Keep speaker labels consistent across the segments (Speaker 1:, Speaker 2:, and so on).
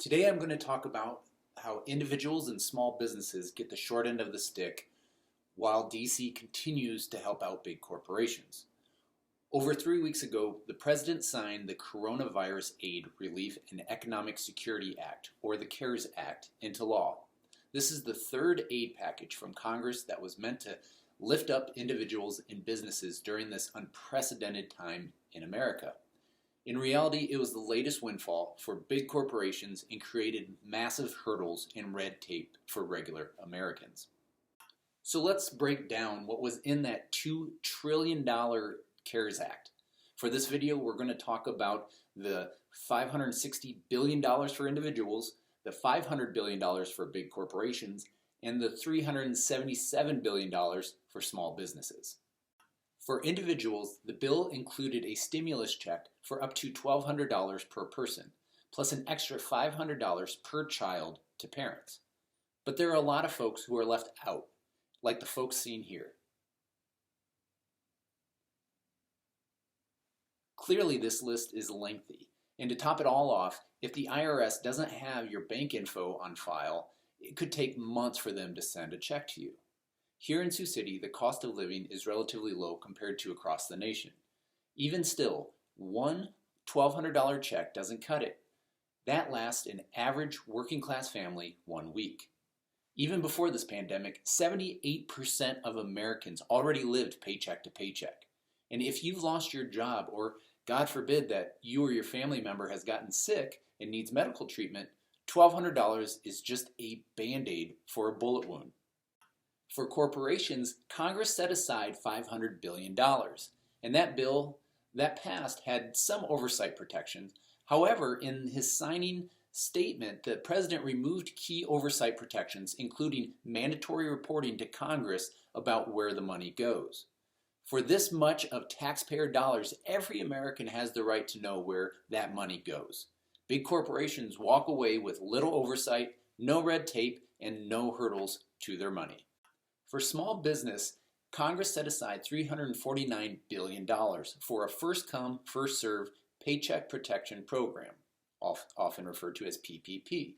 Speaker 1: Today I'm going to talk about how individuals and small businesses get the short end of the stick while DC continues to help out big corporations. Over 3 weeks ago, the President signed the Coronavirus Aid, Relief, and Economic Security Act, or the CARES Act, into law. This is the third aid package from Congress that was meant to lift up individuals and businesses during this unprecedented time in America. In reality, it was the latest windfall for big corporations and created massive hurdles and red tape for regular Americans. So let's break down what was in that $2 trillion CARES Act. For this video, we're going to talk about the $560 billion for individuals, the $500 billion for big corporations, and the $377 billion for small businesses. For individuals, the bill included a stimulus check for up to $1,200 per person, plus an extra $500 per child to parents. But there are a lot of folks who are left out, like the folks seen here. Clearly, this list is lengthy, and to top it all off, if the IRS doesn't have your bank info on file, it could take months for them to send a check to you. Here in Sioux City, the cost of living is relatively low compared to across the nation. Even still, one $1,200 check doesn't cut it. That lasts an average working class family 1 week. Even before this pandemic, 78% of Americans already lived paycheck to paycheck. And if you've lost your job, or God forbid that you or your family member has gotten sick and needs medical treatment, $1,200 is just a Band-Aid for a bullet wound. For corporations, Congress set aside $500 billion, and that bill that passed had some oversight protections. However, in his signing statement, the president removed key oversight protections, including mandatory reporting to Congress about where the money goes. For this much of taxpayer dollars, every American has the right to know where that money goes. Big corporations walk away with little oversight, no red tape, and no hurdles to their money. For small business, Congress set aside $349 billion for a first-come, first-served paycheck protection program, often referred to as PPP.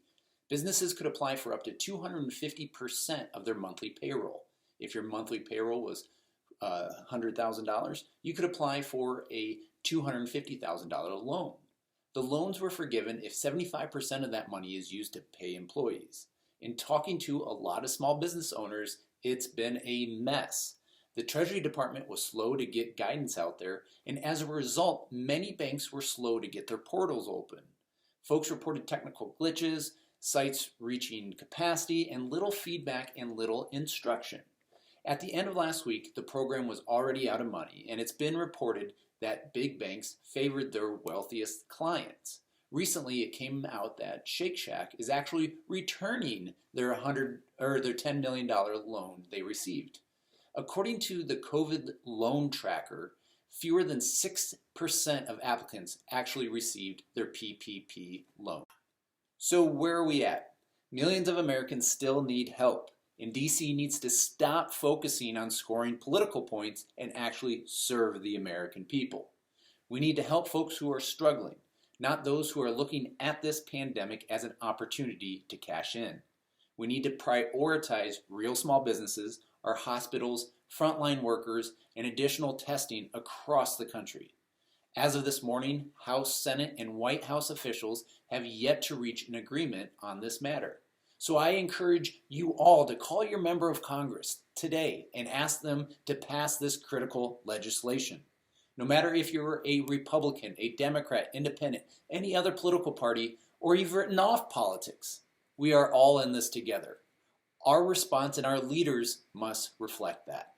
Speaker 1: Businesses could apply for up to 250% of their monthly payroll. If your monthly payroll was $100,000, you could apply for a $250,000 loan. The loans were forgiven if 75% of that money is used to pay employees. In talking to a lot of small business owners, it's been a mess. The Treasury Department was slow to get guidance out there, and as a result, many banks were slow to get their portals open. Folks reported technical glitches, sites reaching capacity, and little feedback and little instruction. At the end of last week, the program was already out of money, and it's been reported that big banks favored their wealthiest clients. Recently, it came out that Shake Shack is actually returning their $10 million loan they received. According to the COVID Loan Tracker, fewer than 6% of applicants actually received their PPP loan. So where are we at? Millions of Americans still need help, and DC needs to stop focusing on scoring political points and actually serve the American people. We need to help folks who are struggling, not those who are looking at this pandemic as an opportunity to cash in. We need to prioritize real small businesses, our hospitals, frontline workers, and additional testing across the country. As of this morning, House, Senate, and White House officials have yet to reach an agreement on this matter. So I encourage you all to call your member of Congress today and ask them to pass this critical legislation. No matter if you're a Republican, a Democrat, Independent, any other political party, or you've written off politics, we are all in this together. Our response and our leaders must reflect that.